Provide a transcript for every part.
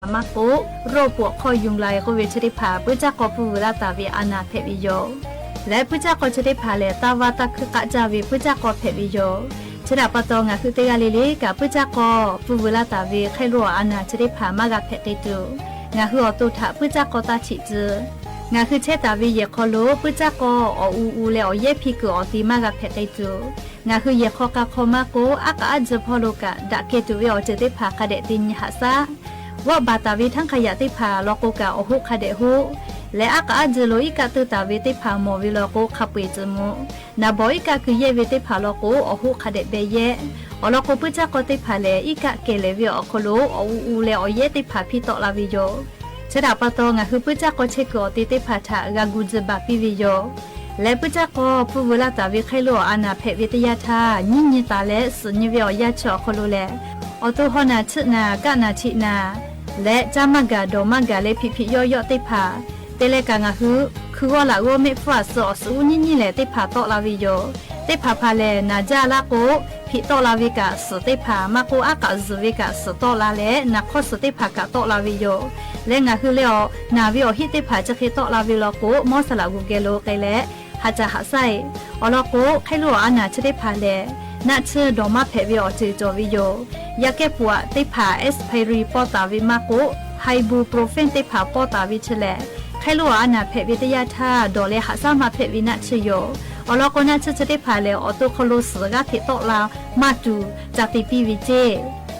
มาโกโรปวกคอยุงไลก็เวชริพาปุจักกอปูลาตาวิอานาเพบิโยและปุจักกอชริพาเลตาวาตาคือกะจาวิปุจักกอเพบิโยชดาปตองะคือเตกาลิลิกับปุจักกอปูลาตาวิไครัวอานาชริพามากะเพติตุงะคืออตุทะปุจักกอตาชิจืงะคือเชตาวิเยคอโลปุจักกออูเลอเยพิกออติมากะเพติตุงะคือเยคอกะคอมาโกอากะอัจพอโลกะดะเกตุเวอเจติพากะเดติญหะซาว่าบาตาวิทั้งขยะติพาลอกกะอหุคาเดหุและอากาจโลอิกะตุตาวิติพาโมวิลอกขับเวจมุนาบอยกะคือเยวิติพาลอกอหุคาเดเบเยอลอกปุจักติพาเลอิกะเกเลวิอคโลอูเลอเยติพาพิตอลาวิโยชดาปตองะคือปุจักเชกอติพาทากากุจบาปิวิโยและปุจักปุวลาตาวิไคโลอานาเพวิทยาทาญิญตาเลสุญวิอยาชอคโลเลอตุหนาชนากะนาชินาและจามกาโดมกาเลพิย่อยติพาเตเลกางะคือว่าละว่าไม่ฟ้าสอสูนี่แหละติพาตอลาวิโยติพาพาเลนาจาละโกพิตอลาวิกาสติพามาโกอากาซวิกาสตอลาเลนักขสติพากาตอลาวิโยและงะคือเลอนาวิโอฮิติพาจะคิตอลาวิโลโกมอสลากุเกโลไกเลหาจะหาไซอลโกไคโลอานาชติพาเลนัดเชอดอมาเพวิโอจิจวิโยยาเก็บปัวติพาเอสไพรีปอตาวิมาโกไฮบูโปรเฟนติพาปอตาวิเชเลไคลัวอานาเพวิทยาธาดอเลหาซามาเพวินัชโยอลอกนัชจะได้พาเลออโตโคโลสกาติโตลามาดูจากติปีวิเจ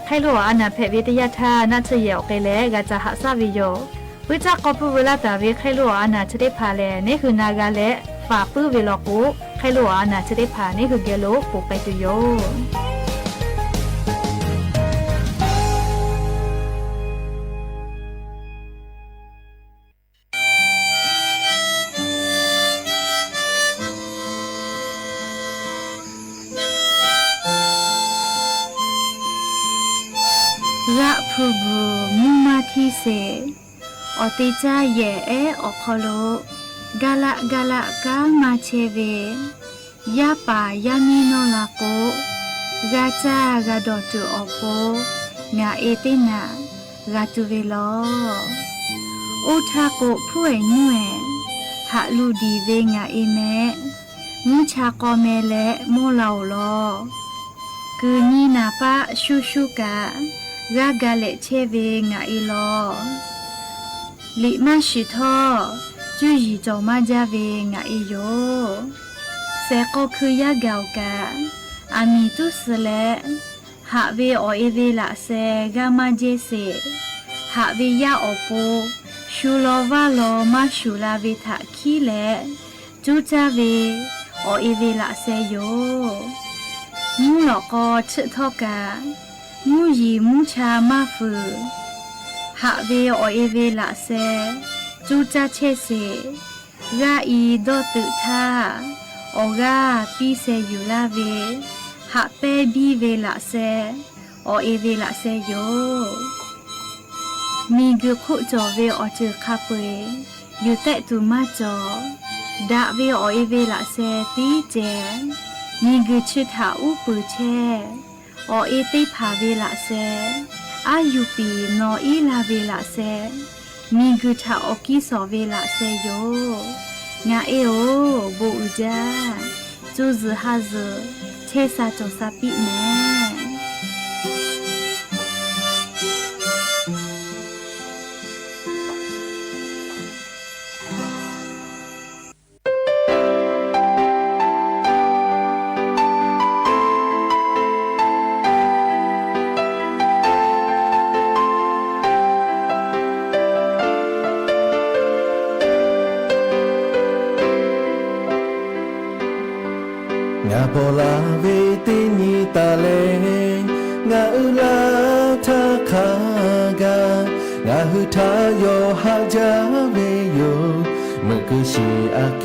ไคลัวอานาเพวิทยาธานัชเยอเกเลกาจะหาซาวิโยวิจากกปูเวลาตาวิไคลัวอานาจะได้พาเลนี่คือนากาเลฝาปื้อเวลโกไคลัวอานาจะได้พานี่คือเกโลปูไปตุโยระพูบูมุมาทีเสอติจาเยเออคโลกาละกามาเชเวยาปายามีโนลาโกกาจากาดอตุอโปงาเอตินากาตุเวโลอุทาโกผู้เอญွယ်หะลูดีเวงาเอเมมุชากอเมเลโมลาวโลกือนีนาปะชูกากากาเลเชเวงาอีโลลิมาชิทอจูยีจอมาจาเวงาอีโยเซโกคือยากาวกาอามีตุสเลหะเวอเอเวลาเซกามาเจเซหะเวยาอโปชูโลวาโลมาชูลาเวทะคีเลจูจาเวอเอเวลาเซโยมูหลอกอชะทอกามูยีมูชามาฟืหะเวอเอเวลาเซจูจาเชเซกาอีดอตุทาโอกาปีเซยูลาเวหะเปบีเวลาเซอเอเวลาเซโยมีกุขุจอเวอเจอคาเปอยู่แต่ตุมาจอดาเวอเอเวลาเซตีเจมีกุชิทาอุปุเชอเอติพาเวลาเซอายุปีนออีลาเวลาเซมีกุทาอกิสอเวลาเซโยงาเอโอบูอุจาจูซฮาซเชซาจอซาปิเนงาโบลาเวตินีตาเลงาอุลาทาคากางาหุทาโยฮาจาเวโยมกุชิอาเก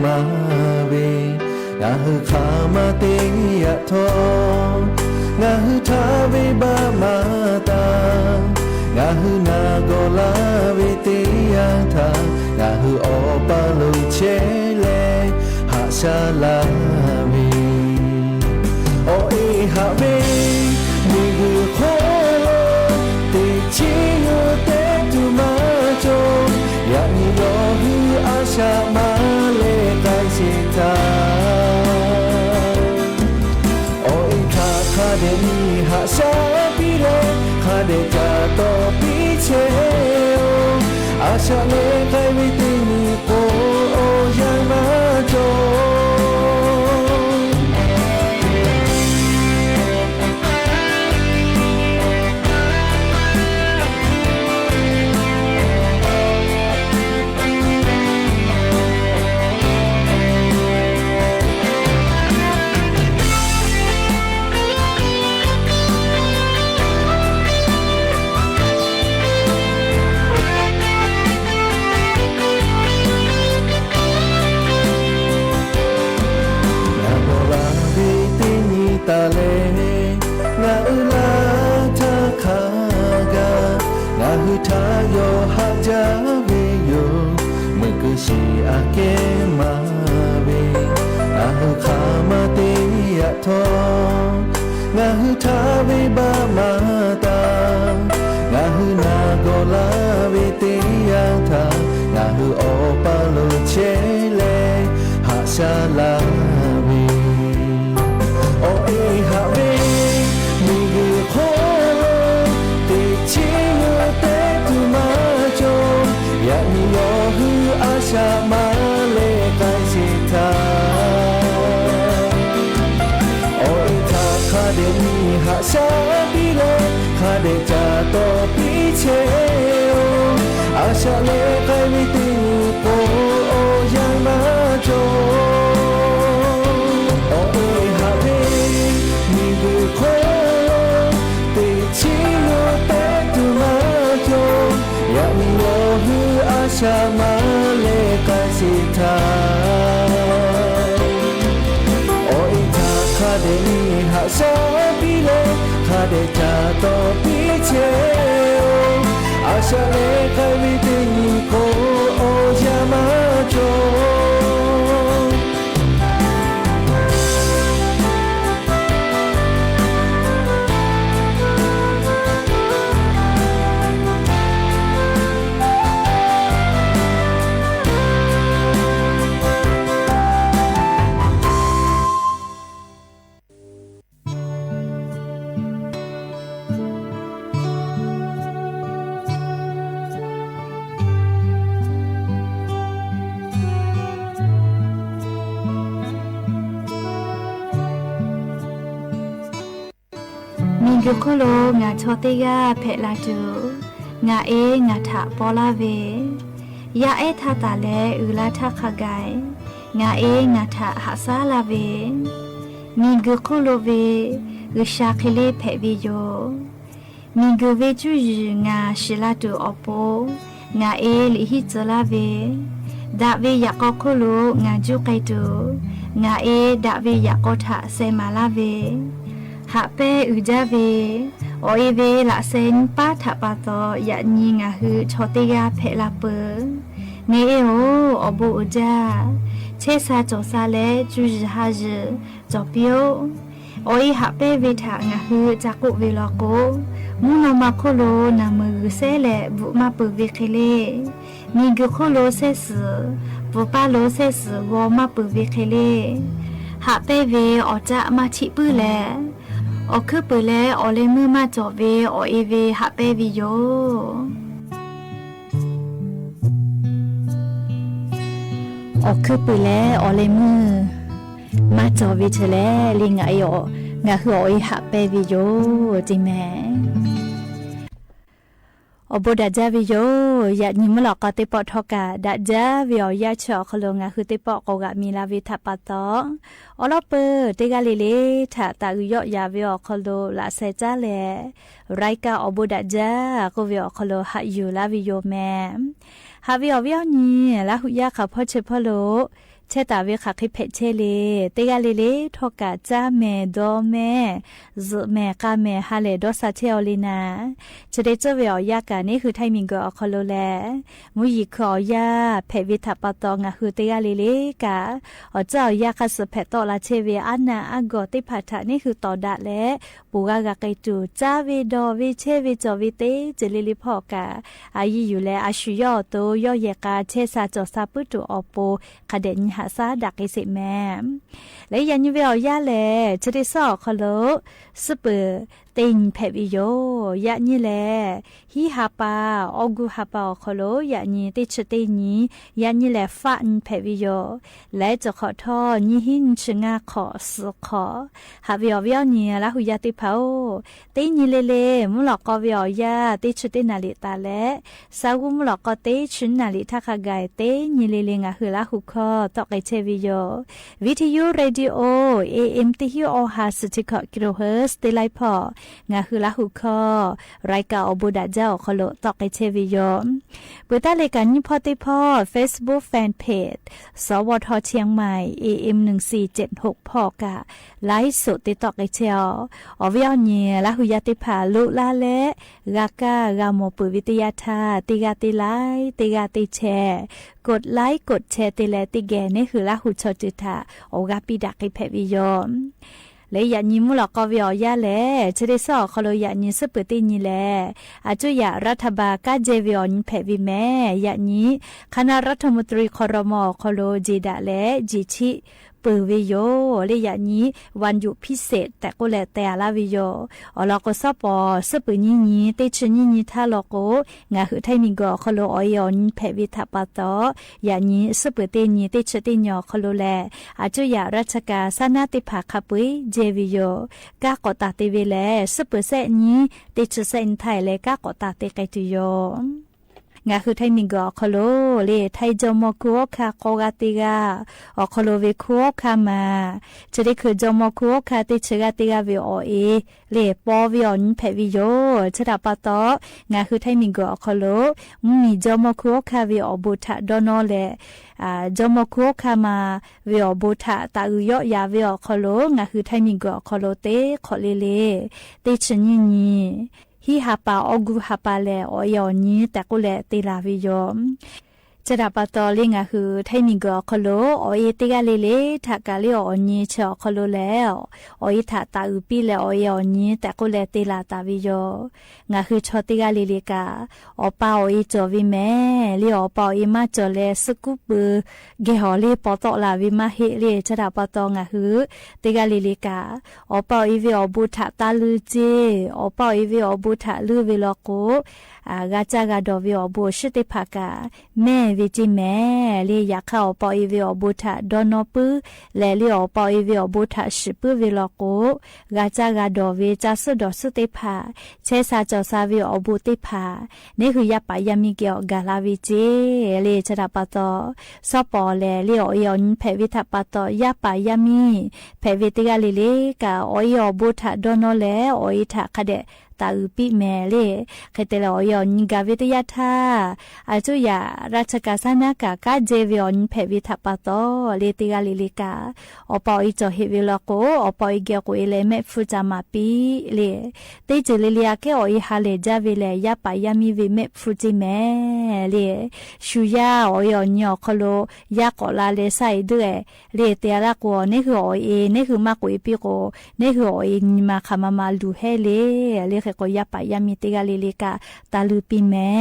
มาเวงาหุคามาเตยะโทงาหุทาเวบามาตางาหุนาโกลาเวติยะทางาหุอปาลุเชเลหาชาลาโอเอฮาเวมีกุโคโลติชิโยเต อาชาเลใครไม่ตีนี่โกโอยังมาโจตาเลงาอุลาทาคากางาหุทาโยหะจาเวโยมึกุชิอาเกมาเวอาหุคามาเตยะทองาหุทาเวบามาตางาหุนาโกลาเวเตยังทางาหุโอปาโลเชเลหะชาลาเวโอเอฮาเวมีเกโคเตชิโยเตตุมาโจยะนิโยฮืออาชามาเลกายสิทาโอเอทาคาเดมีหาชาปิโลคาเดจาโตปิเชโออาชาเลกายวิติโกโอยังมาโจชามาเลกาสิทาโออิทาคาเดนีหาชาปิเลคาเดจาโตปิเชโออาชาเลกาวิติโกโอยามาโจมิงกุโคโลงาชอเตยาเพลาจูงาเองาทะปอลาเวยาเอทาตาเลอุลาทะขะไกงาเองาทะหาซาลาเวมิงกุโคโลเวอุชาเคเลเพวิโยมิงกุเวจูยูงาชิลาตูอโปงาเอลิฮิจลาเวดาเวยากอโคโลงาจูไกตูงาเอดาเวยากอทะเซมาลาเวหาเปอุจาเวโอเอเวละเซนป้าทับปาโตยะนีงาฮือชอเตยาเพลาเปเนเอโออบูอุจาเชซาจอซาเลจูจฮาจจอเปียวโอเอหาเปเวทางาฮือจากกุเวลโกมุนมาโคโลนามือเซเลบุมาเปเวเคเลมีกโคโลเซสบุปาโลเซสวอมาเปเวเคเลหาเปเวอจะมาชิปื้อแลโอคือเปเลโอเลมือมาจอเวโอเอเวหาเปวิโยโอคือเปเลโอเลมือมาจอเวเชเลลิงไอโองาคือโอเอหาเปวิโยจริงแม่อบดาจาวิโยยานิมลอกก็เตปอทอกาดาจาวิอยาชอคโลงาคือเตปอกกะมีลาวิทัปปะตออลอเปเตกาเลเลทาตาอุยอยาวิอคโลลาเซจาเลไรกาอบดาจาก็วิอคโลหะอยู่ลาวิโยแมฮาวิอวิอนีลาหุยาคาพ่อเชพโลเชตาเวคาคิเพเชเลเตกาเลเลทอกาจาเมโดเมซเมกาเมฮาเลดอซาเชอลินาจะได้เจอเวียยากานี่คือไทมิงโกอคโลแลมุยิคอยาเพวิทัปตองะคือเตกาเลเลกาอเจ้ายาคาสเพตอลาเชเวอานาอากอติพัทะนี่คือตอดะและปูกากาไกจูจาเวดอเวเชเวจอเวเตเจลิลิพอกาอายิอยู่แลอาชุยอโตยอเยกาเชซาจอซาปุตุอโปคาเดนหาซาดักไอสิแม่และยันยูเวลยาแลจะได้สอคโลสเปอเต เต็งแผบิโยยะนี่แลฮิฮาปาออกูฮาปาขอโลยะนี่ติชเตนี้ยะนี่แลฟะนแผบิโยและจะขอทอนี่หินชงาขอสขอฮาวิอวิอนี่ละหุยาติเผาเตนี่เลมุหลอกกอวิอยาติชเตนาลิตาและสาวุมุหลอกกอเตชุนนาลิทักกายเตนี่เลงะหือละหุคอตอกไอเชวิโยวิทยุเรดิโอ AM ติฮิโอฮาสติกกิโลเฮิรตซ์ติไลพองะคือละหุคอรายการอบูดาเจ้าขลุตอกไอเชวิโยเปิดตาเลกันนี่พอติพอ Facebook Fan Page สวทเชียงใหม่ AM 1476พอกะไลฟ์สดติตอกไอเชลอวิอเนียละหุยาติผาลุลาและกากากาโมปุวิทยาธาติกาติไลติกาติแชร์กดไลค์กดแชร์ติแลติแกนี่คือละหุชอจิตาโอกาปิดักไอแพวิโยเลยอยากยิ้มหลอกก็วิอยาแลจะได้สอเขาเลยอยากยิ้มสเปตินี่แลอาจุอยากรัฐบาลก็เจวิออนแพวิแม่อยากยิ้มคณะรัฐมนตรีคอรมอเขาเลยจีดาและจีชิเปิดวิโยเลยอยากยิ้มวันหยุดพิเศษแต่ก็แล้วแต่ละวิโยอ๋อเราก็สอบสเปนี่นี่ติดชนี่นี่ถ้าเราก็งาหือไทยมีก็เขาเลยออยอนแพวิทับปะต่ออยากยิ้มสเปตินี่ติดชติญอเขาเลยแลอาจุอยากราชการสนาติภาคปุยเจวิโยกากอตาติเวแลสเปเซนี้ติดชเซนไทยเลยกากอตาติไกตุโยงาคือไทยมีก็คโลเลไทยจอมคัวคาโคกาติกาอคโลเวคัวคามาจะได้คือจอมคัวคาติชกาติกาเวอเอเลปอวิออนแพวิโยชดาปะตองาคือไทยมีก็คโลมีจอมคัวคาเวอบุทะดอนอเลจอมคัวคามาเวอบุทะตาอุยอยาเวอคโลงาคือไทยมีก็คโลเตคอเลเตชนินีฮิฮาปาออกูฮาปาเลออยอนี้แต่ก็แลติลาวิยอมจะดับปะตอลิงะคือไทยมีก็คโลออยติกาเลทักกาลิออนี้เชอคโลแล้วออยถาตาอุปีเลออยอนี้แต่ก็แลติลาตาวิยองะคือชอติกาเลกาอปาออยจอวิแม่ลิอปาออยมาจอเลสกุปเกหอลีปอตอลาวิมาเฮเลจะดับปะตองะคือติกาเลกาอปาออยวิอบุทะตาลือเจอปาออยวิอบุทะลือเวลโกกาจากาดอวิอบุชิติภากาแม่วิจิแม่เลียากเข้าปอยวิอบุทะดอนอปืและเลียปอยวิอบุทะชิปืเวลโกกาจากาดอวิจาสุดอสุติภาเชสาจอสาวิอบุติภานี่คือยาปายามิเกียวกาลาวิเจเลียชดาปะตอสอปอและเลียอยอนแผวิทัปะตอยาปายามิแผวิติกาลิเลกาออยอบุทะดอนอและออยทะคเดตาอุปิแม่เลเคเตลอยอนิกาวิทยาธาอาจุยาราชกาสนากากาเจวิออนแพวิทัปะตอเลติกาลิลิกาอปอยจอเฮวิลโกอปอยเกียโกเอเลเมฟุจามาปีเลเตเจลิลิอาเคออยฮาเลจาเวเลยาปายามิเวเมฟุจิแม่เลชูยาออยอนยอคโลยากอลาเลไซด้วยเลเตระกัวนี่คือออยนี่คือมากกว่าปีโกนี่คือออยนิมาคามามาดูเฮเลก็ยาปายามิติกาลิลิกาตาลูปิแม่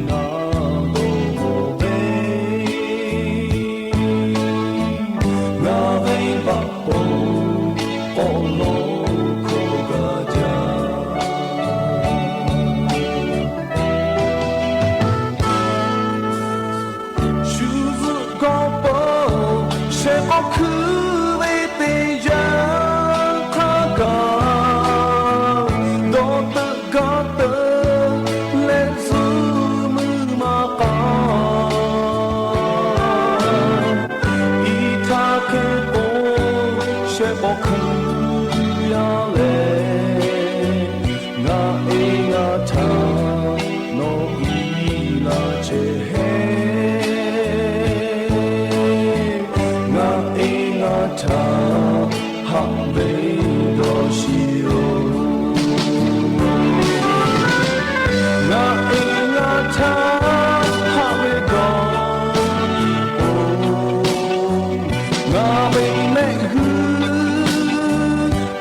ငါတို့ပဲငါအိမ်ပါပေါ်လို့ခေါ်ကြရှူစကောပေါ်ရှေကောခုဝေးတဲ့ရခါကတော့တကတော့လက်စုမမကောဤထားခဲ့ပေါ်ရှေကောခုရလေငါအိမ်ငါထားနော်ဤလာချေ他好美多喜哦，那因那他好美多哦，那美美呵，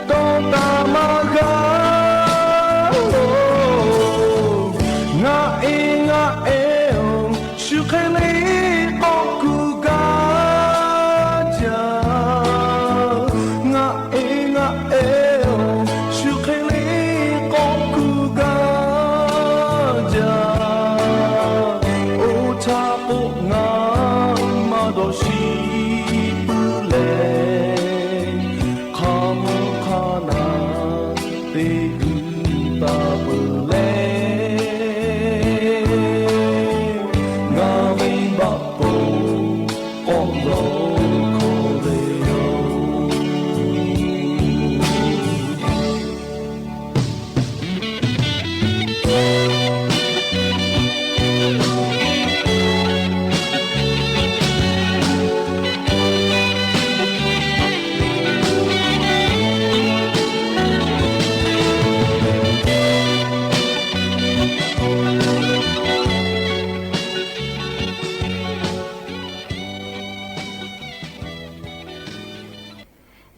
多大马嘎哦，那因那哎哦，是看你好苦嘎。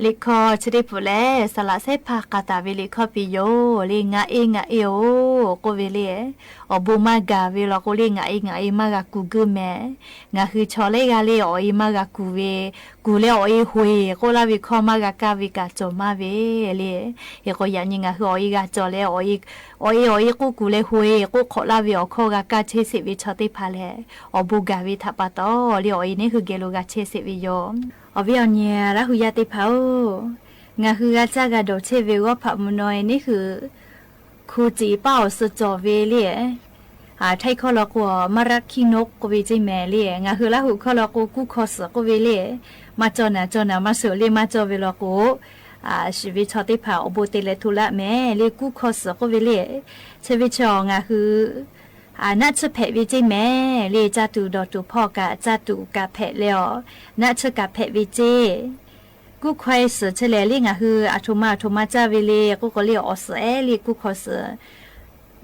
ลิคอชดิปุเลสละเซพากาตาเวลิคอปิโยลิงาเองาเอโอโกเวเลอบูมากาเวลโกลิงาเองาเอมากากูกึแมงาคือชอเลกาเลออีมากากูเวกูเลออีฮุยโกลาวิคอมากากาวิกาจอมาเวเลเอโกยันยิงาคือออีกาจอเลออีกูเลฮุยกูขอลาวิอโคกากาเชสิวิชอติพาเลอบูกาวิทัปปะตอเลออีนี่คือเกโลกาเชสิวิโยอวิอเนียละหุยาติเผางาคือกาจากาโดเชเวก็ผับมนอยนี่คือคูจีเป้าสจอเวเลียไทยคอลกัวมารักขี้นกกเวจิแมเลียงาคือละหุคอลกูกูคอสกเวเลียมาจอนะมาเสือเลียมาจอเวลกูชีวิตชอติเผาอบูเตเลทุละแม่เลียกูคอสกเวเลียชีวิตชองาคือนัชเพวิจิแม่เลียจัตุดอตุพ่อกะจัตุกะเพแล้วนัชกะเพวิจิกูควายสือเฉลยลิงคืออาทุมาจาวิเลกูก็เลียอสเอลีกูขอสือ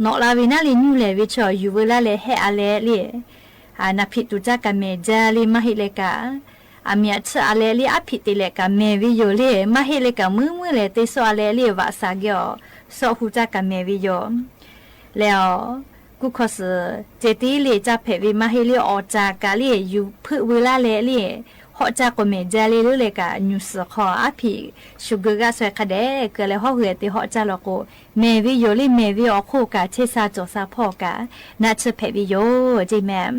นอลาวินาลินูเลวิชออยู่เวลาเลเฮอาเลลีนับผิดตุจักกันเมจาลีมาฮิเลกามีอัชอาเลลีอภิติเลกาเมวิโยเลมาฮิเลกามือเลเตโซอาเลลีวาสาเกียวโซหูจักกันเมวิโยแล้วกูขอสือเจตีลีจะเพวิมาฮิเลอจากาลีอยู่พื้เวลาเลลีhọ cha của mẹ cha lê lưỡi cả nhủ sữa khó áp phì sugar gas xoay khá đẻ cái này họ hứa thì họ cha là cô mẹ vi yo li mẹ vi ở khu cả chế sa chỗ sa phò cả nát chế phê vi yo chị mẹ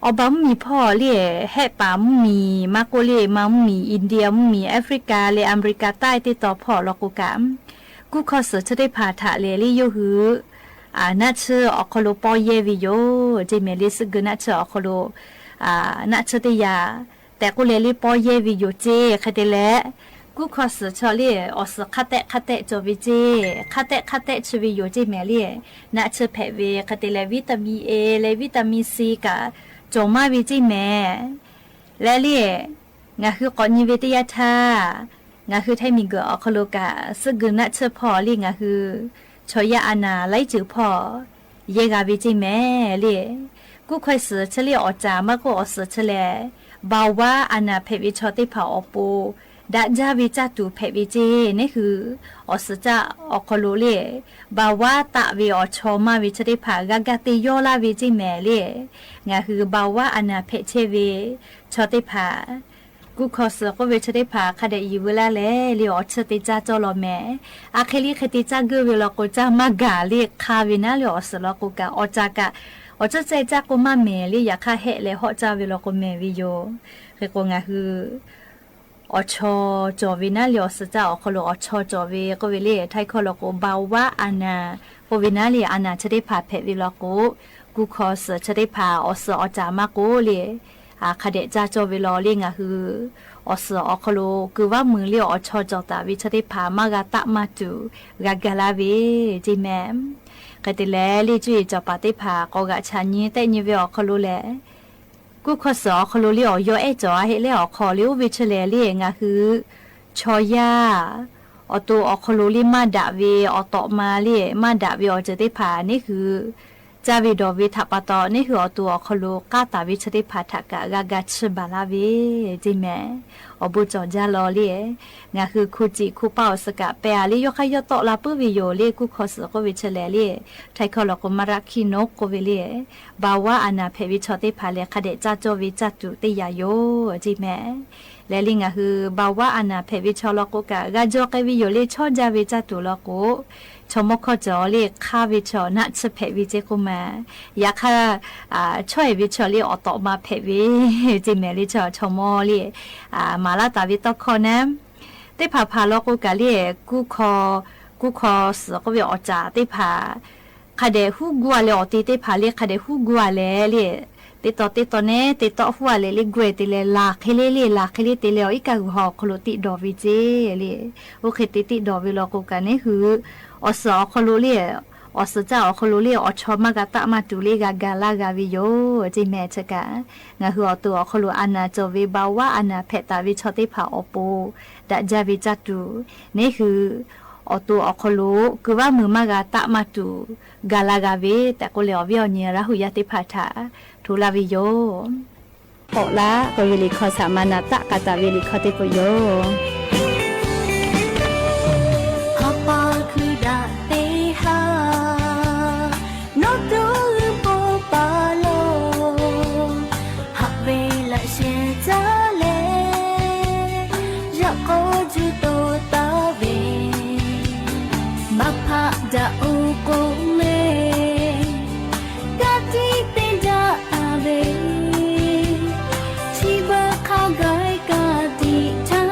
ở bám mì phò li hệ bám mì Mongolia bám mì India mì Africa li Americaใต้ติดต่อphò là cô cảกูขอสือจะได้ผ่าถ่าเลยli yoหือน่าเชื่อออกโลปอยเยวิโยจีเมลิสกุน่าเชื่อออกโลน่าเชื่อติยาแต่กูเลยรีปอยเยวิโยเจคดีแลกูขอสือชอลี่อสคาเตจวิเจคาเตชวิโยเจเมลี่น่าเชื่อแผลเวคดีแลวิตามินเอและวิตามินซีกะจงมาวิจิแม่และเลี่ยงาคือก่อนยิวิทยาธางาคือไทยมีเกออคโลกะซึ่งน่าเชื่อพอลี่งาคือชอยาอานาไล่จือพอเยกาวิจิแม่เลี่ยกูค่อยสือเฉลี่ยออกจากมากกว่าสือเฉลี่ยบ่าวว่าอานาเพวิชอติเผาอปู ดาจาวิจัตุเพวิเจนี่คืออสจะอคโลเลบาวาตะวิอชอมาวิชริภากากติโยลาวิจิแม่เลงาคือบาวาอนาเพเชเวชอติภากูขอสก็วิชริภาคดอีเวลาเลลิอชติจาจอลอแม่อาเคลิคติจากูเวลโกจามากาเลคาวินาลิอสลโกกาอจากะอจะใจจากกูมาเมลิอยากคาเฮเลฮอจาเวลโกเมวิโยเรโกงาคืออชอจอวินาลิอสจ้าอคโลอชอจอวิก็เวเลไทยคโลโกบาวาอานาโกวินาลิอานาชริภาเพวิลโกกูขอสชริภาอสอจามาโกเลคดจาจอวิลอเลียงคืออสอคโลคือว่ามือเลียวอชอจอตาวิชริภามากาตะมาจูกากาลาเวจิแมมกติแลลิจุยจอปาติภากอกะชานีแต่ญิเวอคโลแลกูขอสอคโลเลียอยอจอเฮเลอคอลิววิชเลเลียงคือชอยาอตัวอคโลลิมาดาเวอตอมาเลียมาดาเวอจติภานี่คือจาวิดอวิทัปตอนี่คือตัวคโลกาตาวิชติภาทกะกากาชบาลาเวจิแมอบุจอจาลอเลียงาคือคูจิคูเป้าสกะเปอาลิยอคายตอลาปุวิโยเลกูขอสก็วิชเลเลียไทคอลกมารักคิโนโกเวเลียบาวาอนาเพวิชติภาเลคเดจาโจวิจัตุติยาโยจิแมและลิงาคือบาวาอนาเพวิชอลโกกะกาโจกวิโยเลชอจาวิจัตุลโกชมกจอเลคาวิชอนัชเพวิเจกุมายาคาช่วยวิชอเลอตอมาเพวิจิเมลิชอชมอเลมาลาตาวิตอคอนะติพาพาลกุกะเลกูคอสก็วิอจาติพาคเดฮูกัวเลอติพาเลคเดฮูกัวเลติตอเนติตอหัวเลกวยติเลลาเคเลลาเคเลติเลอีกะฮอคโลติดอวิเจเลโอเคติดอวิลกุกะนี่คืออสอคโลเลอสจ้าอคโลเลอชอมากะตะมาตุเลกากาลากาวิโยจิแมชกะงะคืออตัวคโลอานาจเวบาวะอานาเพตาวิชติภาอโปดะจาวิจัตุนี่คืออตัวอคโลคือว่ามือมากะตะมาตุกาลากาเวแต่ก็เลอวิอเนียระหุยติภาทาทูลาวิโยโอละก็วิลิขอสามานาตะกะตาวิลิขอติปโยda uko me gati te da ave chiba kha gai ka ti tha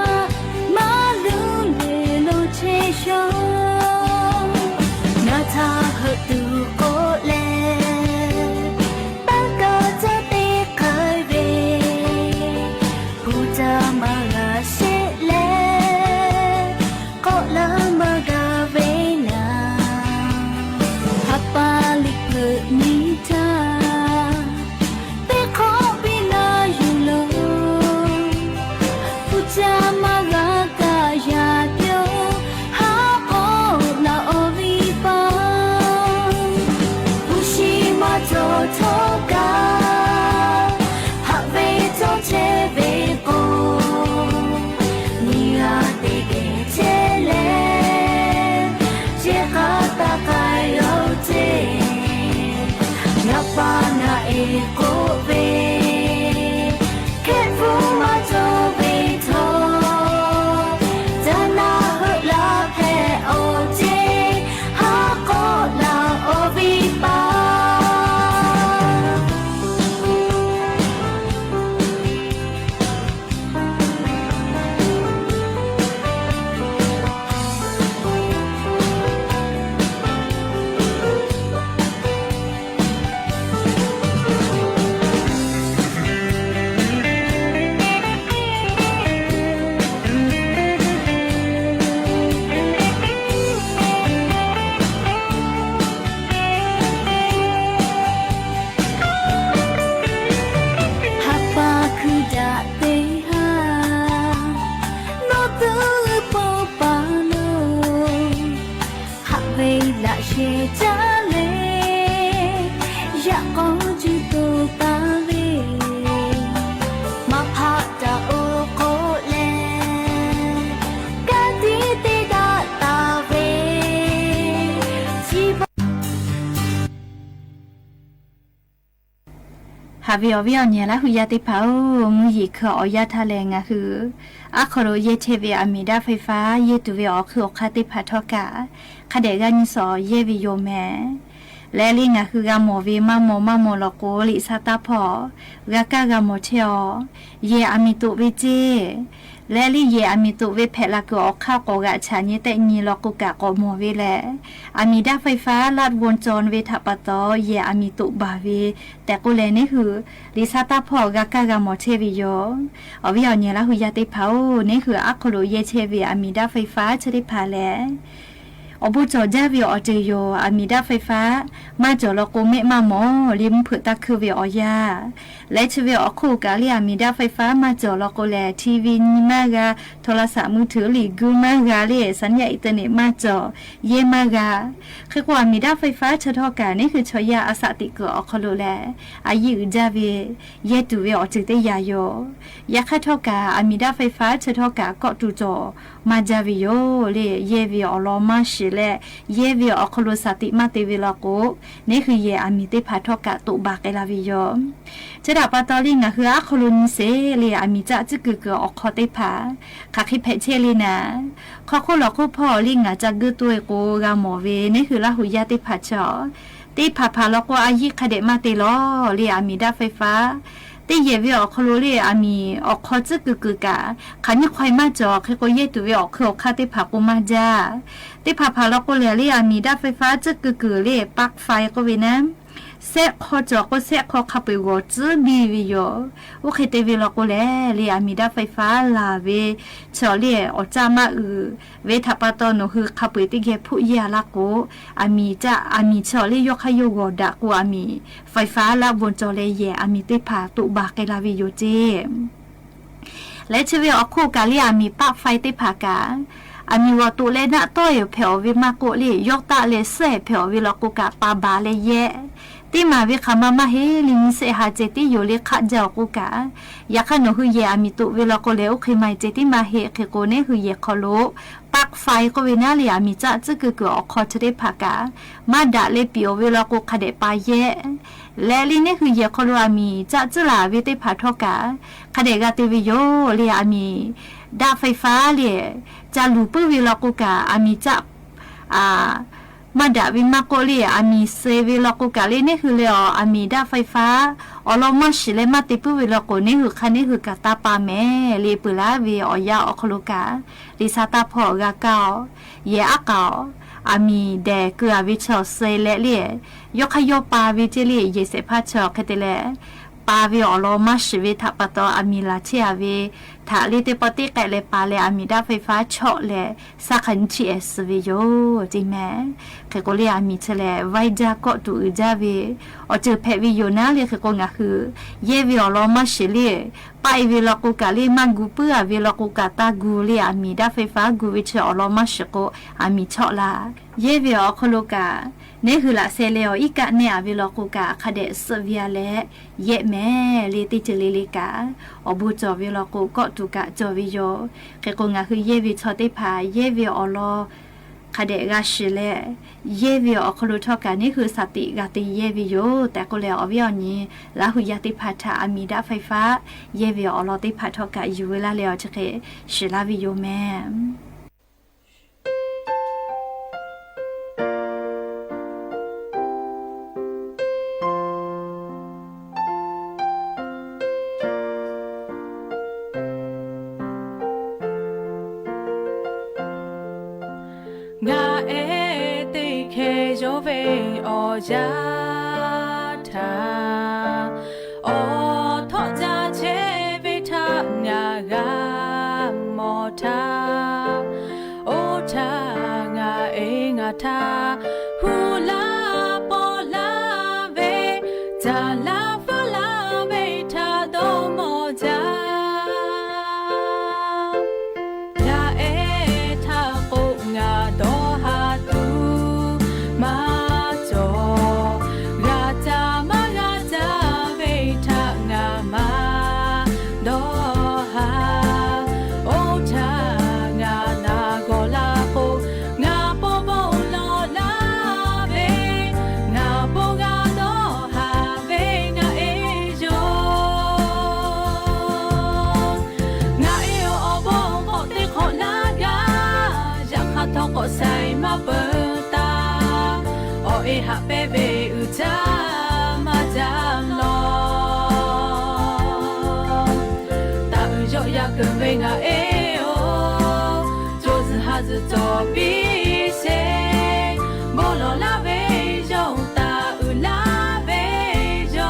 หาวิอวิอเนี่ยละหุยาติเผามือหยิกออยาทะเลงะคืออะคโรเยเทเวอเมดาไฟฟ้าเยตุเวอคืออคาติพาทอกะคเดกานิสอเยวิโยแมและลิงะคือกามอเวมามอลโกลิซาตาพอกะกะกามอเทอเยอามิตุเวเจและลิเยอามิตุเวเพละกอข้าวกอกะชาเนเตญีลกุกะกอมอเวแลอามิดาไฟฟ้าลาดวนจรเวทปะตอเยอามิตุบาเวแต่กุเลนี่คือลิซาตาพอกะกะกามอเทวิโยอวิอเนี่ยละหุยาติเผานี่คืออะโคโลเยเทเวอามิดาไฟฟ้าชริพาแลอบุจอจาวิออเจโยอามิดาไฟฟ้ามาจอลโกเมมาหมอลิมผือตะคือวิออยาและชวิออคูกาลิอามิดาไฟฟ้ามาจอลโกแลทีวีนิมากาโทรศัพท์มือถือหลีกูมากาเลสัญญาอินเทอร์เน็ตมาจอเยมากาคือกว่ามิดาไฟฟ้าชะทอกานี่คือชอยาอาสติกออคโลแลอายุจาวิเยตุวิออจิเตยาโยยาคาทอกาอามิดาไฟฟ้าชะทอกาก็ตุจอมาจาวิโยเลเยวิออลอมาชิและเยวิออคโลสติมาเตวิลโกนี่คือเยอามิเตพาทอกะตุบากเอลาวิโยจะดับปาตอลิงะคืออะคโลนิเซเลอามิจะจึกกออคอเตพาคาคิเพเชลีนาคอโคลอคูพ่อลิงะจะกึตัวโกกามอเวนี่คือละหุยาเตพาชอติพาพาลโกอายิคเดมาเตลอเลอามิดาไฟฟ้าแต่เยวิออคโลเลอามีออคอจึกกะขันยควายมาจอคือก็เยตุเวอคืออคาเตพากุมาจาติพาพาลโกเลอามีดาไฟฟ้าจึกเลปลั๊กไฟก็เวนะเสะขอจอก็เสะขอขับไปวอจื้อบีวิโยโอเคเตวิลโกเลอามีดาไฟฟ้าลาเวชอเลอจามาเวทัปตโนคือขับไปติเกผู้ยาละโกอามีจะอามีชอเลยกขยโกดะกูอามีไฟฟ้าละบนจอเลเยอามีติพาตุบากเกลาวิโยเจและชเวอคูกาลีอามีปะไฟติพากาอามีวตุเลนะโตยเพอวิมาโกลียกตาเลเซเพอวิลโกกะปาบาเลเยติมาวิคามาเฮลิมิเซฮาเจติโยเลขะเจากุกะยาคโนหุเยอามิตุเวลโกเลโอเคไมเจติมาเฮเคโกเนหุเยคโลปักไฟก็เวนาเลอามิจะจึกกออคอชเดภากามาดาเลปิโอเวลโกคาเดปาเยและลิเนหุเยคโลอามิจะจลาเวเตพาทอกาคาเดกาเตวิโยเลอามิดาไฟฟ้าเลจะลูปเวลโกกาอามิจะมาดาวิมาโกลีอามีเซวิลโกกาเลนี่คือเลยอามีดาไฟฟ้าอลอมาชิเลมาติปุวิลโกนี่คือคันนี่คือกาตาปาเมลีปุลาวิออยาอคโลกาลิซาตาพอกาเกาเยอากาอามีเดกือวิชอเซเลเลียกขยปาวิเจลีเยเสพาชอคเตเลปาวิอลอมาชิวิทัปตออามีลาเชียวิถาลิเตปติแกเลปาเลอามีดาไฟฟ้าเฉาะเลสักขันชีเอสวิโยจิแม่เคโกเลอามีเชเลไวจาก็ตูจาวิอเจอเพวิโยนาเลเคโกงะคือเยวิอลอมาชิเลไปวิลกุกาเลมังกูเปือวิลกุกาตากูเลอามีดาไฟฟ้ากูวิเชอลอมาชิโกอามีเฉาะลาเยวิอคโลกานี่คือละเซเลออีกะเนี่ยวิลกุกาคาเดสเวียเลเยแม่เลติเจเลลิกาอบูจอวิลกุก็ตุกะจอวิโยเคโกงะคือเยวิชอติพาเยวิอลอคาเดกาชิเลเยวิอคโลทอกานี่คือสติกาติเยวิโยแต่ก็แล้วอวิอนี้ละหุยาติพาทาอามีดาไฟฟ้าเยวิอลอติพาทอกาอยู่เวลาแล้วจะเคชิลาวิโยแม่ငါအေးတိတ်ခဲရောပဲအော်ကြတာအော်ထော့ကြချဲပိထားငါကမော်ထားအိုးထားငါအေးငါထားဟူလာပေါ်လာပဲဂျာလာဖလာပဲထားတော့မော်ကြလာ为我哎哟，就是还是做比赛，莫罗拉为用大乌拉为用。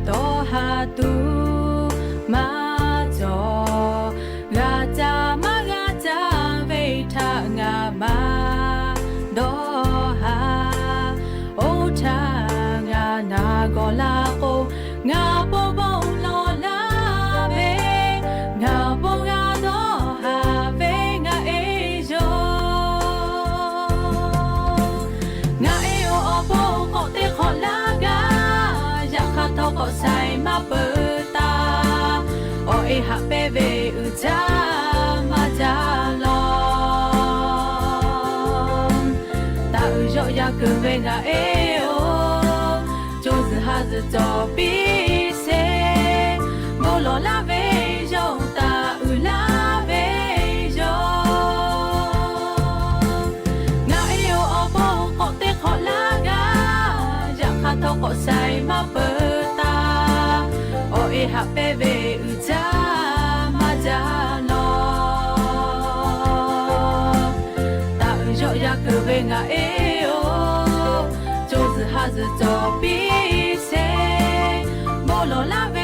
多哈杜马佐，嘎扎玛嘎扎维塔嘎玛多哈，欧塔嘎那个拉古嘎波波罗拉维，嘎波嘎多哈维嘎哎哟，嘎哎哟哦波可得可拉嘎。ทอกใส่มาเปิดตาโอเอหักเปเวอุจามาจาลองตาอุโยอยากเกินเวงาเอโอจูซฮาซจอปีเซโมโลลาเวโยตาอุลาเวโยงาเอโออโบขอเตขอลากาอยากขาทอกใส่มาเปิดเอฮับเปเวอุจามาจาลอตาอุโยอยากเกิดเวงาเอโอจูซฮาซจอปีเซโมโลลาเว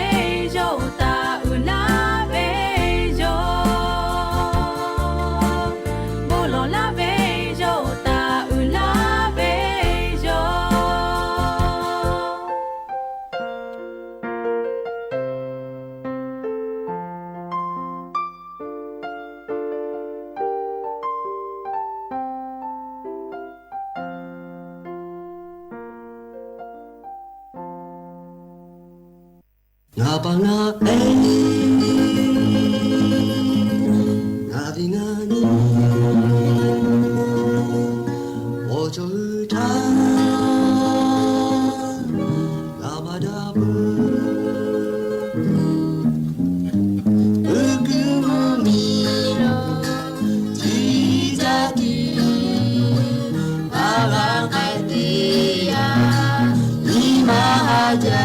โยตาอุลาเวโยโมโลลาเวโยตาอุลาเวโยngà ba ngà ê ngà đi ngà ni wo cho ta ngà ba da bu ư mu mi ro ji ja ti ba ba kai ti ya ni ma ja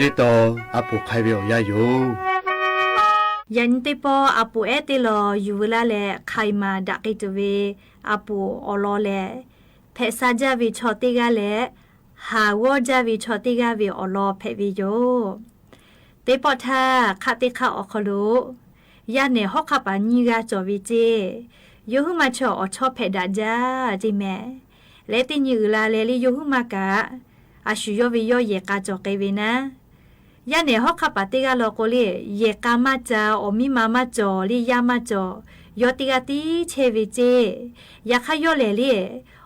ติโตอปุไคเบียวยาโยยันติปออาปูเอติลออยู่เวลาแลไขมาดักกิตเวอาปูอลอแลเพซาจาวิชอติกาแลหาวอจาวิชอติกาวิอลอเพวิโยเตปอทาคาติคาอคโลยาเนฮอกคาปานีกาจอวิเจยูหุมาชออชอเพดาจาจิแมเลติญือลาเลลิยูหุมากะอาชุยวิโยเยกาจอเกวินะยาเนฮอกคาปาติกาโลโกเลเยกามาจาอมิมามาจอลิยามาจอยอติกาติเชวิเจยาคายอเลลิ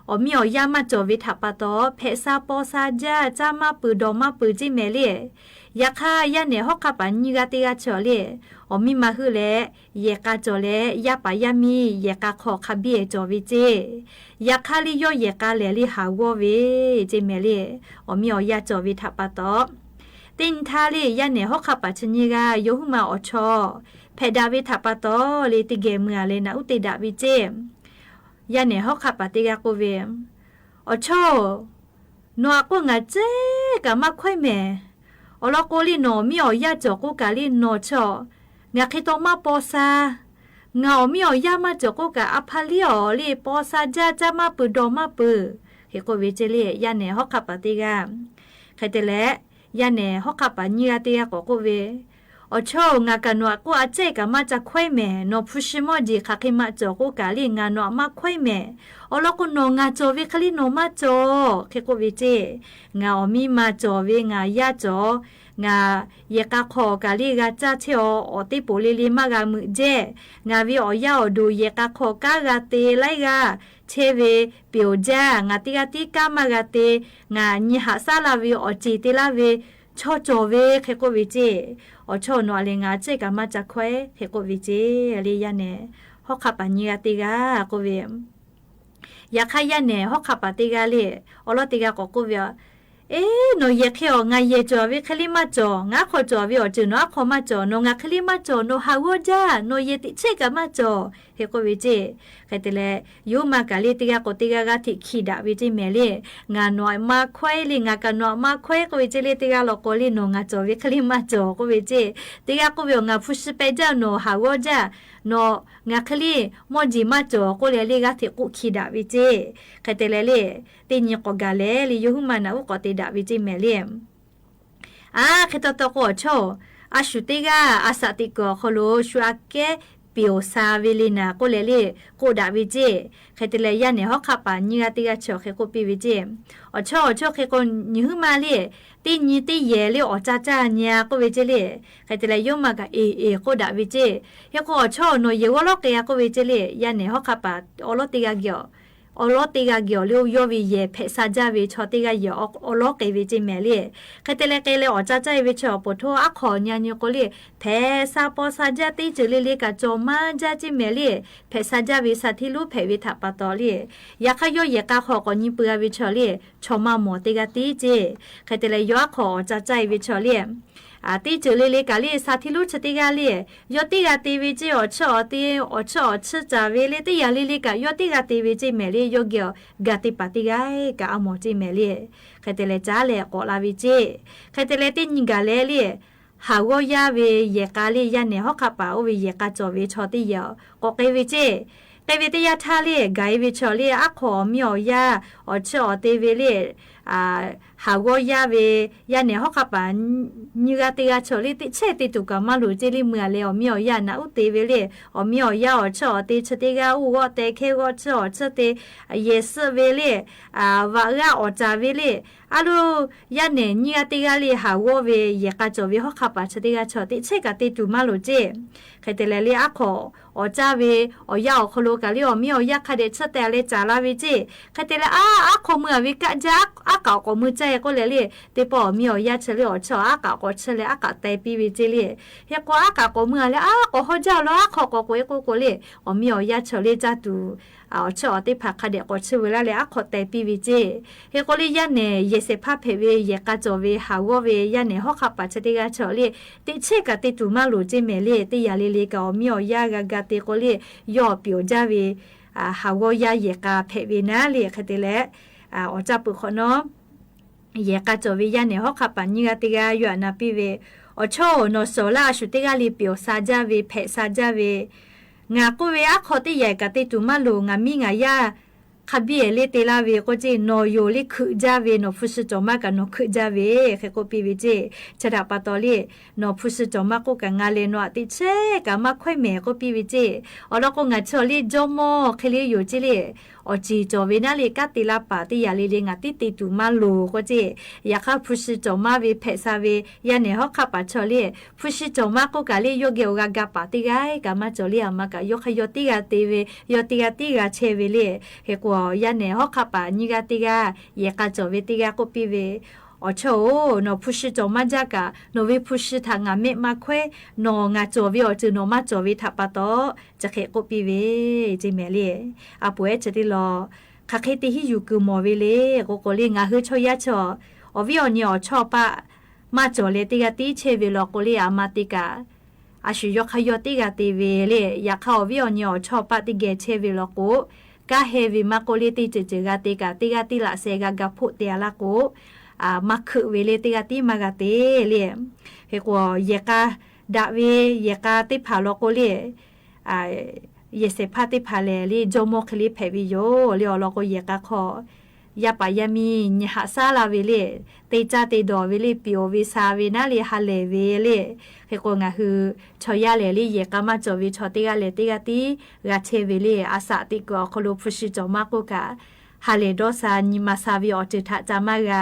อมิอยามาจอวิทัปโตเพซาปอซาจาจามาปืดอมาปืจิเมลียาคายาเนฮอกคาปานิกาติกาชอเลอมิมาฮืเลเยกาจอเลยาปายามีเยกาขอคาบีจอวิเจยาคาลิโยเยกาเลลิหาวอเวจิเมลีอมิอยาจอวิทัปโตตินทาลียาเนฮอกคาปาชนิกาโยหุมาอชอเพดาวิทัปโตลิติเกเมือเลนะอุติดาวิเจยาเนฮอกคาปาติกาโกเวอชอนัวก็งาเจกะมาค่อยแม่อลอโกลิโนมิอยาจอกุกาลิโนชองาคิโตมาปอซางามิอยามาจอกุกาอพาลิโอลิปอซาจาจามาปืดอมาปืเฮโกเวเจลียาเนฮอกคาปาติกาใครแต่และยาเนฮอกคาปานีอาติกาโกเวอชองากันวะกูอาเจกะมาจะค่อยแม่โนพุชิมอดีคาคิมาจอกุกาลิงานวมาค่อยแม่อลอกุโนงาจอเวคลิโนมาจอเฮโกเวเจงาอมิมาจอเวงายาจองาเยกาขอกาลีกาจาเชออติปุลิลิมากามือเจงาวิอยาอดูเยกาขอกากาเตไลกาเชเวเปียวจางาติกาติกามากาเตงาญิหาซาลาวิอจิติลาเวชอจอเวเคโกวิเจอชอนอเลงาเจกามาจากควเคโกวิเจอลียาเนฮอกคาปานีกาติกาโกเวยาคายาเนฮอกคาปาติกาเลอลอติกาโกเวโนเยเคองาเยจอวิคลิมาจองาขอจอวิอจุนอขอมาจอโนงาคลิมาจอโนฮาวจาโนเยติเชกามาจอเฮโกวิเจคเตเลยูมากาลิติกาโกติกากาติขีดาวิจิเมเลงานอยมาควายลิงากานอมาควายโกวิเจเลติกาโลโกลิโนงาจอวิคลิมาจอโกวิเจติกาโกวิงาฟุชิเปจาโนฮาวจาโนงาคลีมอจิมาจอโกเลลิกาติกุขีดาวิเจคเตเลเลติญโกกาเลลิยูหุมานาอุกติดาวิจิเมเลคตตโกโชอาชุติกาอาสติโกโคโลชัวเกเปียวซาวิลินาโกเลลิโกดาวิเจคเตเลยาเนฮอกคาปาญิกาติกาโชเคโกปิวิเจอโชเคโกญิหุมาเลติญิติเยเลอจาจาญาโกเวเจเลคเตเลยยมากาโกดาวิเจเฮโกโชโนเยวโลเกยาโกเวเจเลยาเนฮอกคาปาอโลติกาเกียวอลอติกาเกียวเลียวยวิเยเพซาจาวิชอติกาเยอลอเกวิจิเมลีคเตเลเกเลอจาจาวิชอปโทอะขอญาญโกลีเพซาปอซาจาติจิลิลิกาโจมาจาจิเมลีเพซาจาวิสัทิลุเพวิทัปตอลียาคายเยกาขอกอญิเปอวิชอลีชอมาโมติกาติเจคเตเลยยอขอจาจาวิชอลีติจิลิลิกาลีสัทิลุชติกาลียอติกาติวิจิอชอติอชอชจาวิลิติยาลิลิกายอติกาติวิจิเมลีโยเกียวกาติปติกายกาอโมจิเมลีคเตเลจาเลโกลาวิจิคเตเลติญิงกาเลลีหาวอยาเวเยกาลียาเนฮอกคาปาโอเวเยกาจอเวชอติยอโกเกวิจิเตวิติยาทาลีไกวิชอลีอะขอมิอยาอชอติเวลีหาวอยาเวยาเนฮอกคาปาญิกาติกาชอลิติเชติตุกามาลูจิลิเมือเลอมิอยานาอุติเวลีอมิอยาอชอติชติกาอุวเตเคโกชอชติเยสเวลีวะกาอจาเวลีอาลูยาเนญิกาติกาลีหาวเวเยกาจอเวฮอกคาปาชติกาชอติเชกาติตุมาลูจิใครเตเลลีอะขออจาเวอยาอคโลกาลีอมิอยาคาเดชเตเลจาลาวิจิใครเตเลอะขอเมือวิกะจักกาก็มือใจก็เลยเตปอมีอยาเฉลอชออากาก็เฉลอากาเตปีวิจิเลเฮก็อากาก็เมื่อแล้วก็ฮอจาลอขอก็กวยก็เลยอมีอยาเฉลจาตูชอติผักคาเดก็เชเวลาเลยขอเตปีวิจิเฮก็เลยยาเนเยเสพาเพเวเยกาจอเวหาวเวยาเนฮอกคาปาชติกาเฉลติเชกาติตุมาลูจิเมเลติยาเลเลกามีอยากากาติก็เลยยอเปียวจาเวหาวอยาเยกาเพเวนาเลคติเลอจับปุขเนาะ也个做为呀呢好卡把你个这个越南比为我超no so la 是这个里表啥家为配啥家为我个为啊考的也个的做马路我咪我呀卡比le te la ve ko je no yo le khu ja ve no phu shi to ma ka no khu ja ve khe ko pi ve je chara pa to le no phu shi to ma ko ka nga le no ti che ka ma khoi me ko pi ve je o lo ko nga cho le jo mo khe le yo je le o ji jo ve na le ka ti la pa ti ya le le nga ti ti tu ma lo ko je ya kha phu shi to ma ve phe sa ve ya ne ho kha pa cho le phu shi to ma ko ka le yo ge o ga ga pa ti ga ka ma cho le ma ka yo kha yo ti ga te ve yo ti ga che ve le he ko ya ne ho kha pa ni ga ti ga ye ka cho ve ti ga ko pi ve o cho no push to ma ja ka no ve push tha nga me ma khwe no nga cho ve o chu no ma cho ve tha pa to cha khe ko pi ve ji me le a pwe che ti lo kha khe ti hi yu ku mo ve le ko ko le nga hu cho ya cho o vi o ni o cho pa ma cho le ti ga ti che ve lo ko le a ma ti ka a shu yo kha yo ti ga ti ve le ya kha o vi o ni o cho pa ti ge che ve lo ko ka heavy ma ko le ti che che ga ti la se ga ga phu te la ko ma khu we le ti ga ti ma ga te le he ko ye ka da we ye ka ti pha lo ko le ye se pha ti pha le li jo mo khli phe bi yo le lo ko ye ka kho ya pa ya mi nya ha sa la we le te cha te do we le pi o we sa we na le ha le we le he ko nga hu cho ya le li ye ka ma cho we cho ti ga ga che we le a sa ti ko ko lo phu shi cho ma ko ka ha le do sa ni ma sa vi o ti tha cha ma ga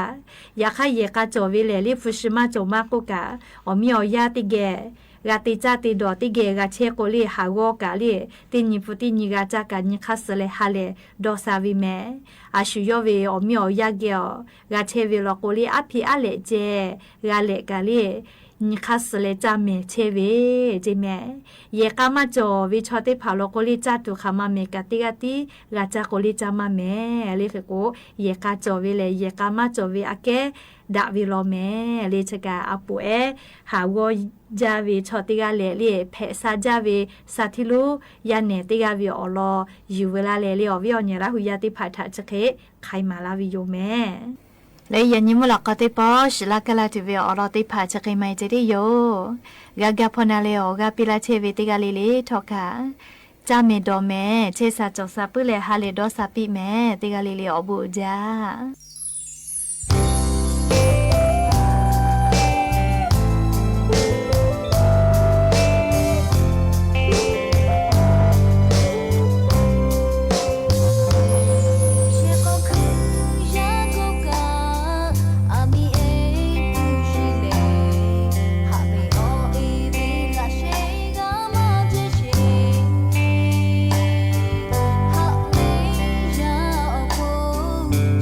ya kha ye ka cho we le li phu shi ma cho ma ko ka o mi o ya ti ge ga ti cha ti do ti ge ga che ko le ha go ka le ti ni pu ti ni ga cha ka ni kha se le ha le do sa vi me a shu yo ve o mi o ya ge o ga che ve lo ko le a phi a le je ga le ka le ni kha se le cha me che ve je me ye ka ma cho vi cho te pha lo ko le cha tu kha ma me ka ti ga cha ko le cha ma me le ke ko ye ka cho ve le ye ka ma cho ve a ke da vi lo me le che ka a pu e ha wo ja vi cho ti ga le phe sa ja vi sa thi lu ya ne ti ga vi o lo yu we la le o vi o nya la hu ya ti pha tha che ke khai ma la vi yo me le ya ni mo la ka te pa shi la ka la ti vi o lo ti pha che ke mai je ri yo ga ga pho na le o ga pi la che vi ti ga le tho ka cha me do me che sa cho sa pu le ha le do sa pi me ti ga le o bu ja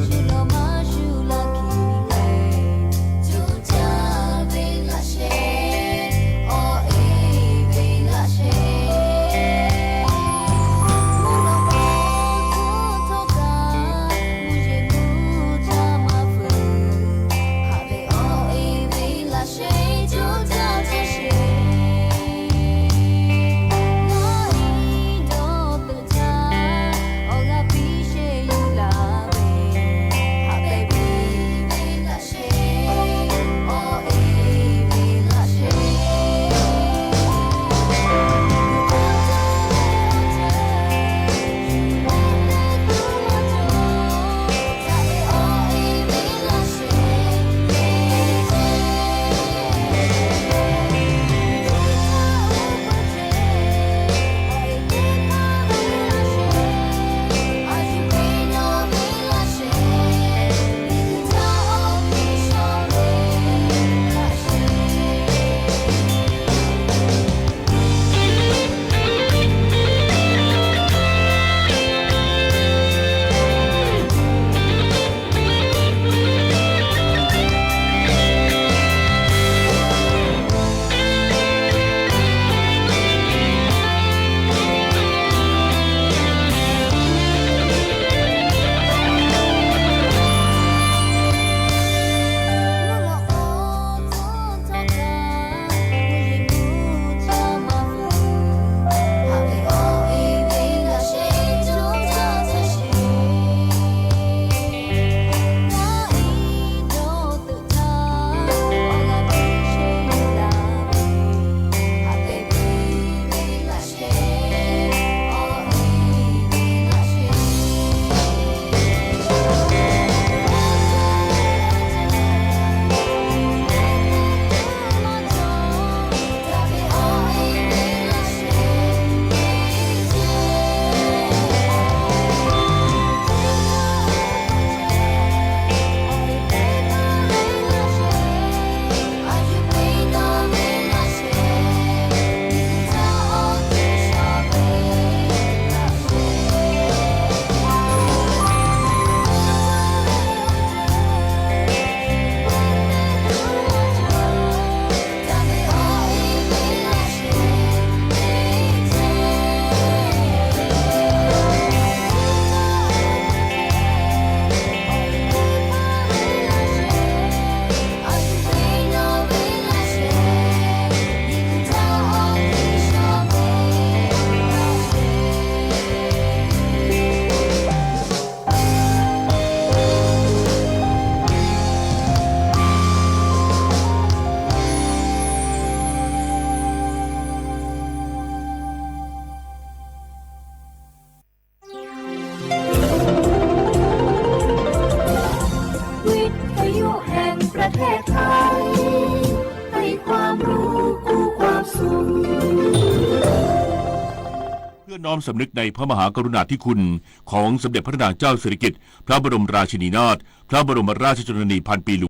Shiloma น้อมสำนึกในพระมหากรุณาธิคุณของสมเด็จพระนางเจ้าสิริกิติ์พระบรมราชินีนาถพระบรมราชชนนีพันปีหลวง